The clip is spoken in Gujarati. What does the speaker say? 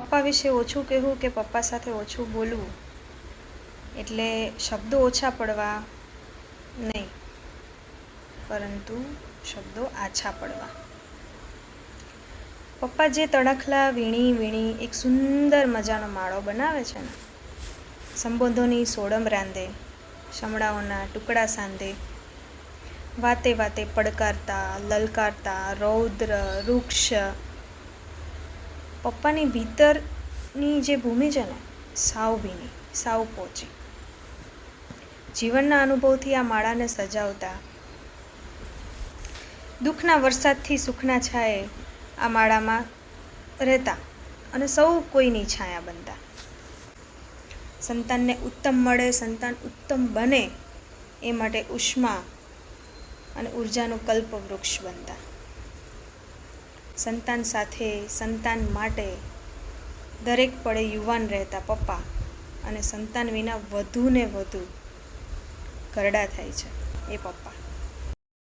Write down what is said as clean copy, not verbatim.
પપ્પા વિશે ઓછું કહેવું કે પપ્પા સાથે ઓછું બોલવું એટલે શબ્દો ઓછા પડવા નહીં, પરંતુ શબ્દો આછા પડવા. પપ્પા જે તણખલા વીણી વીણી એક સુંદર મજાનો માળો બનાવે છે ને, સંબંધોની સોડમ રાંધે, શમડાઓના ટુકડા સાંધે, વાતે વાતે પડકારતા, લલકારતા, રૌદ્ર, રૂક્ષ. પપ્પાની ભીતરની જે ભૂમિ છે ને, સાવ ભીની, સાવ પોચી. જીવનના અનુભવથી આ માળાને સજાવતા, દુઃખના વરસાદથી સુખના છાયે આ માળામાં રહેતા અને સૌ કોઈની છાયા બનતા. સંતાનને ઉત્તમ મળે, સંતાન ઉત્તમ બને એ માટે ઉષ્મા અને ઉર્જાનું કલ્પવૃક્ષ બનતા. સંતાન સાથે, સંતાન માટે દરેક પળે યુવાન રહેતા પપ્પા, અને સંતાન વિના વધુ ને વધુ ઘરડા થાય છે એ પપ્પા.